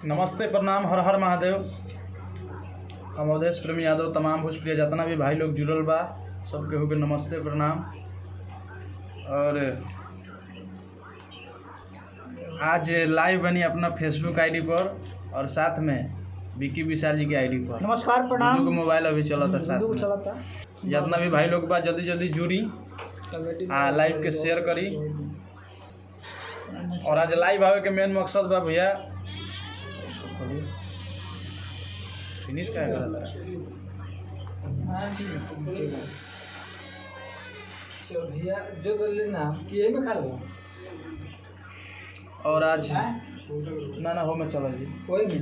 नमस्ते प्रणाम हर हर महादेव। हम अवधेश प्रेमी यादव तमाम भोजपुरिया जितना भी भाई लोग जुड़ल बा सबके हो गए नमस्ते प्रणाम। और आज लाइव बनी अपना फेसबुक आईडी पर और साथ में विकी विशाल जी के आईडी पर। नमस्कार प्रणाम। को मोबाइल अभी चलता साथ में जितना भी भाई लोग बा जल्दी जल्दी जुड़ी लाइव के शेयर करी। और आज लाइव आवे के मेन मकसद बा भैया फिनिश क्या कर रहा भैया जो कर लेना कि यही में खा लो। और आज ना हो में चला जी कोई नहीं।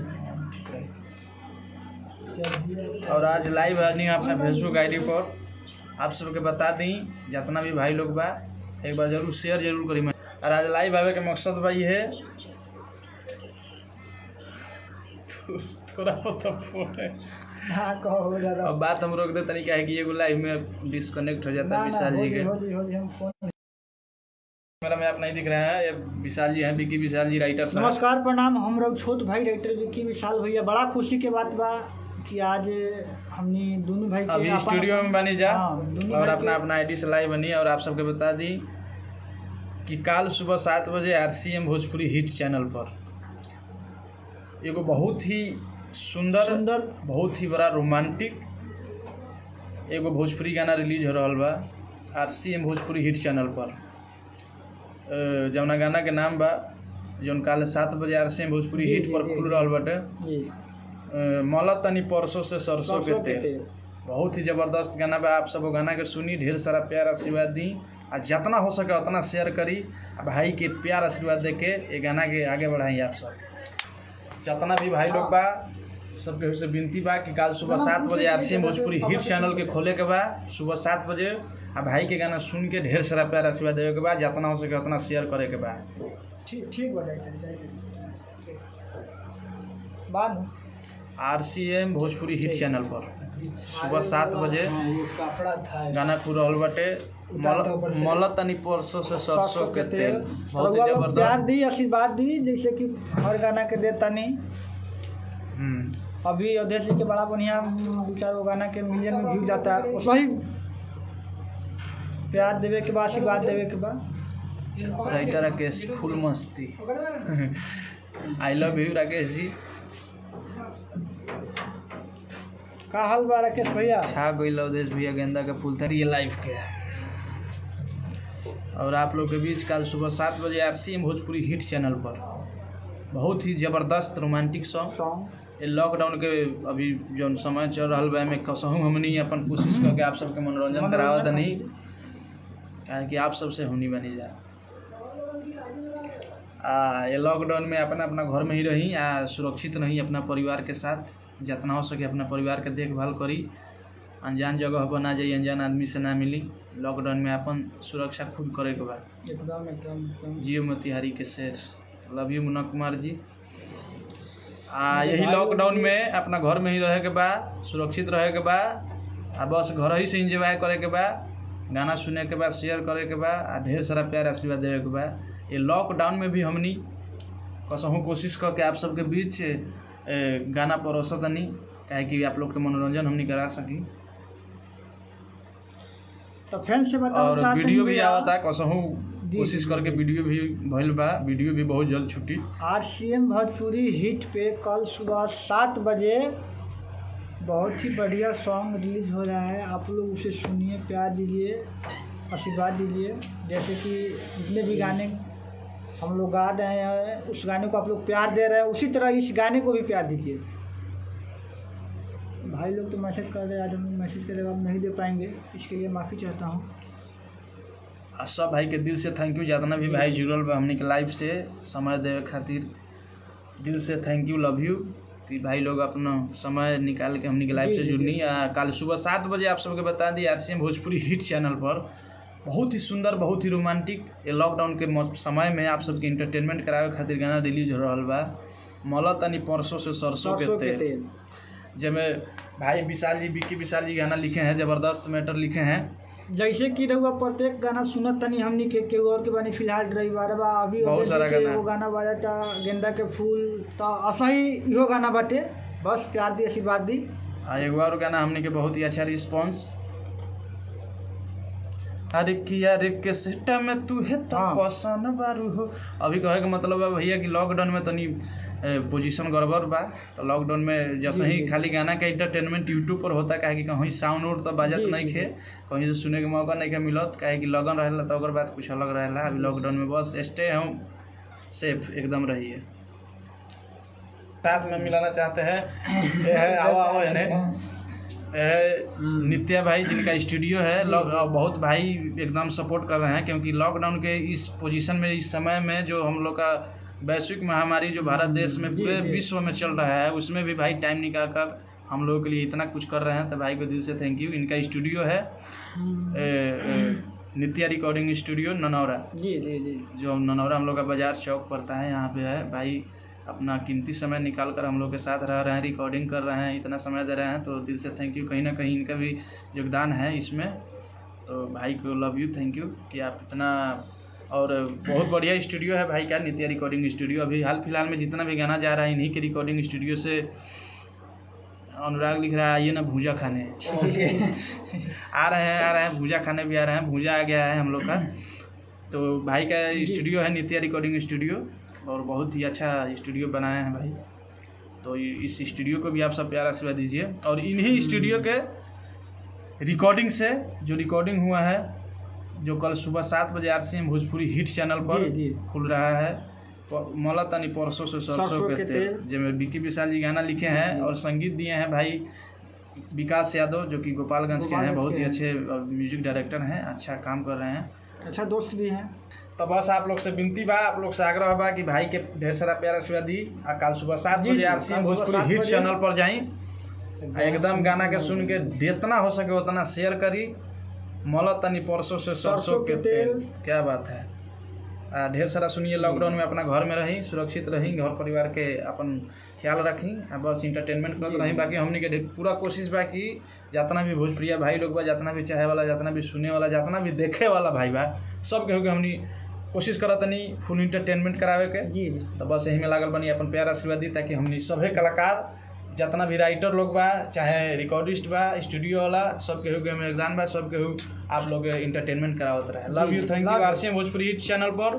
और आज लाइव आनी अपने फेसबुक आईडी पर आप सबके बता दी जितना भी भाई लोग बा एक बार जरूर शेयर जरूर करी। और आज लाइव आवे के मकसद बा ये है थोड़ा पता फोन है। हाँ कहो ज़्यादा। अब बात हम रोक दे तरीका है कि ये लाइव में डिस्कनेक्ट हो जाता है विशाल जी के। हम फोन मेरा में आप नहीं दिख रहा है, ये विशाल जी हैं, विकी विशाल जी राइटर साहब। नमस्कार प्रणाम। हम लोग छोट भाई राइटर विकी विशाल भैया बड़ा खुशी के बात बा कि आज हमने दोनों भाई अभी स्टूडियो में बनी जा और अपना अपना आईडी से लाइव बनी। और आप सबके बता दी कि कल सुबह 7 बजे RCM भोजपुरी हिट चैनल पर एगो बहुत ही सुंदर बहुत ही बड़ा रोमांटिक एगो भोजपुरी गाना रिलीज हो रहा बा RCM भोजपुरी हिट चैनल पर। जौना गाना के नाम बा जौन कल 7 बजे RCM भोजपुरी हिट पर खुल रहा बाटे मलत तनी परसों से सरसों के तेल। बहुत ही ज़बरदस्त गाना बा। आप सब वो गाना के सुनी, ढेर सारा प्यार आशीर्वाद दी और जितना हो सके उतना शेयर करी। भाई के प्यार आशीर्वाद दे के ये गाना के आगे बढ़ाई। आप सब जितना भी भाई लोग बा सबके से विनती बा कि कल सुबह 7 बजे RCM भोजपुरी हिट चैनल के खोले के बा सुबह 7 बजे आ भाई के गाना सुन के ढेर सारा प्यार आशीर्वाद देवे के बा। जितना हो सके उतना शेयर करे के बा। ठीक बाद RCM भोजपुरी हिट चैनल पर सुबह 7 बजे गाना खुल रहा बाटे मलत तनी परसों से सरसों के तेल। बहुत ही जबरदस्त प्यार दी आशीर्वाद दी जैसे कि हर गाना के दे तनी। अभी अवधेश जी के बड़ा बढ़िया विचार वो गाना के मिलियन में व्यू जाता है। वही प्यार देवे के बाद आशीर्वाद देवे के बाद writer Rakesh full Masti. I love you Rakesh ji. का हाल बा राकेश भैया? छा गई अवधेश भैया गेंदा के फूल था ये लाइव के। और आप लोग के बीच कल सुबह 7 बजे RCM भोजपुरी हिट चैनल पर बहुत ही ज़बरदस्त रोमांटिक सॉन्ग ये लॉकडाउन के अभी जो समय चल रहा बा में कसहूँ हमनी अपन कोशिश करके आप सबके मनोरंजन करावत नहीं कि आप सबसे होनी बनी जा। ये लॉकडाउन में अपना अपना घर में ही रही सुरक्षित रही अपना परिवार के साथ। जितना हो सके अपना परिवार के देखभाल करी। अनजान जगह पर ना जाइए, अनजान आदमी से ना मिली। लॉकडाउन में अपन सुरक्षा खुद करे के बाद एकदम जियो मोतिहारी के शेर। Love you Munna Kumar ji. यही लॉकडाउन में अपना घर में ही रहे के बा, सुरक्षित रहे के बा बस घर ही से इंजॉय करे के बा, गाना सुने के बा, शेयर करे के बा ढेर सारा प्यार आशीर्वाद देवे के बा। ये लॉकडाउन में भी हमनी कसहूँ कोशिश करके आप सबके बीच गाना परोसत तनी काहे कि आप लोग के मनोरंजन हमनी करा सकी। तो फ्रेंड से बताओ और वीडियो भी आवता कसहूँ कोशिश करके वीडियो भी भइल बा। वीडियो भी बहुत जल्द छुट्टी। RCM भोजपुरी हिट पे कल सुबह 7 बजे बहुत ही बढ़िया सॉन्ग रिलीज हो रहा है। आप लोग उसे सुनिए, प्यार दीजिए, आशीर्वाद दीजिए। जैसे कि जितने भी गाने हम लोग गा रहे हैं उस गाने को आप लोग प्यार दे रहे हैं, उसी तरह इस गाने को भी प्यार दीजिए। भाई लोग तो मैसेज कर रहे हैं, आज हम मैसेज का जवाब नहीं दे पाएंगे, इसके लिए माफ़ी चाहता हूँ। सब भाई के दिल से थैंक यू। जितना भी भाई जुड़ल बा हमनी के लाइव से समय देवे खातिर दिल से थैंक यू, लव यू कि भाई लोग अपना समय निकाल के हमनी के लाइव से जुड़नी। कल सुबह 7 बजे आप सबके बता दी RCM भोजपुरी हिट चैनल पर बहुत ही सुंदर बहुत ही रोमांटिक ये लॉकडाउन के समय में आप सबके इंटरटेनमेंट करावे खातिर गाना रिलीज हो रहा बा मलत तनी परसों से सरसों के तेल। जिसमें भाई विशाल जी विकी विशाल जी गाना लिखे हैं, ज़बरदस्त मैटर लिखे हैं। जैसे कि रहुआ प्रत्येक गाना सुनत तनी हमनी के केहू और के बानी फिलहाल ड्राइवर बा अभी बहुत जैसे सारा कि गाना एगो गाना बाजाता गेंदा के फूल तो असही इहो गाना बाटे बस प्यार दी आशीर्वाद दी। एगो और गाना हमने के बहुत ही अच्छा रिस्पांस अरे किया रे के सिस्टम में तू है तो हाँ। पसंद बारू हो। अभी कहे के मतलब है भैया कि लॉकडाउन में तनी पोजीशन गड़बड़ बा तो लॉकडाउन में जैसे जी, ही जी। खाली गाना का एंटरटेनमेंट यूट्यूब पर होता काहे कि कहीं साउंड उड तो बाजत जी, नहीं जी, खे कहीं से सुने के मौका नहीं के मिलत काहे कि लगन रहेला तो ओकर बात कुछ अलग रहेला। अभी लॉकडाउन में बस स्टे हम सेफ एकदम रहिए। साथ में मिलाना चाहते हैं ये है आओ आओ नित्या भाई जिनका स्टूडियो है बहुत भाई एकदम सपोर्ट कर रहे हैं क्योंकि लॉकडाउन के इस पोजीशन में इस समय में जो हम लोग का वैश्विक महामारी जो भारत देश में जी, पूरे जी। विश्व में चल रहा है उसमें भी भाई टाइम निकाल कर हम लोगों के लिए इतना कुछ कर रहे हैं तो भाई को दिल से थैंक यू। इनका स्टूडियो है नित्या रिकॉर्डिंग स्टूडियो ननौरा जी जी जी जो ननौरा हम लोग का बाजार चौक पड़ता है यहाँ पे है। भाई अपना कीमती समय निकाल कर हम लोग के साथ रह रहे हैं रिकॉर्डिंग कर रहे हैं इतना समय दे रहे हैं तो दिल से थैंक यू। कहीं ना कहीं इनका भी योगदान है इसमें तो भाई को लव यू थैंक यू कि आप इतना और बहुत बढ़िया स्टूडियो है भाई का नित्या रिकॉर्डिंग स्टूडियो। अभी हाल फिलहाल में जितना भी गाना जा रहा है इन्हीं के रिकॉर्डिंग स्टूडियो से। अनुराग लिख रहा है आइए ना भूजा खाने आ रहे हैं भूजा खाने भी आ रहे हैं भूजा आ गया है हम लोग का। तो भाई का स्टूडियो है नित्या रिकॉर्डिंग स्टूडियो और बहुत ही अच्छा स्टूडियो बनाए हैं भाई। तो इस स्टूडियो को भी आप सब प्यार आशीर्वाद दीजिए। और इन्हीं स्टूडियो के रिकॉर्डिंग से जो रिकॉर्डिंग हुआ है जो कल सुबह 7 बजे RCM भोजपुरी हिट चैनल पर जी, जी। खुल रहा है मला तनी परसों से सरसों के तेल जिसमें विकी विशाल जी गाना लिखे हैं और संगीत दिए हैं भाई विकास यादव जो कि गोपालगंज के हैं बहुत ही अच्छे म्यूजिक डायरेक्टर हैं अच्छा काम कर रहे हैं अच्छा दोस्त भी हैं। तो बस आप लोग से विनती बा आप लोग से आग्रह बा कि भाई के ढेर सारा प्यार आशीर्वाद दी। कल सुबह 7 जी, बजे जी, RCM कल सुबह भोजपुरी 7 हिट बजे। चैनल पर जाई एकदम गाना के सुन के जितना हो सके उतना शेयर करी। मला तनी परसों से सरसों के तेल क्या बात है। ढेर सारा सुनिए। लॉकडाउन में अपना घर में रही सुरक्षित रही घर परिवार के अपन ख्याल रखी बस इंटरटेनमेंट करते रही। बाकी हमने के पूरा कोशिश बा कि जितना भी भोजपुरिया भाई लोग बा जितना भी चाहे वाला जितना भी सुने वाला जितना भी देखे वाला भाई बा सब केहू के हमनी कोशिश करत तनी फुल इंटरटेनमेंट करावे के। जी तो बस यही में लागल बनी अपन प्यार आशीर्वाद दी ताकि हमनी सभे कलाकार जितना भी राइटर लोग बा चाहे रिकॉर्डिस्ट बा स्टूडियो वाला सब केहू के में योगदान बा सब केहू आप लोग इंटरटेनमेंट करावत रहे। Love you thank you RCM Bhojpuri hit channel पर।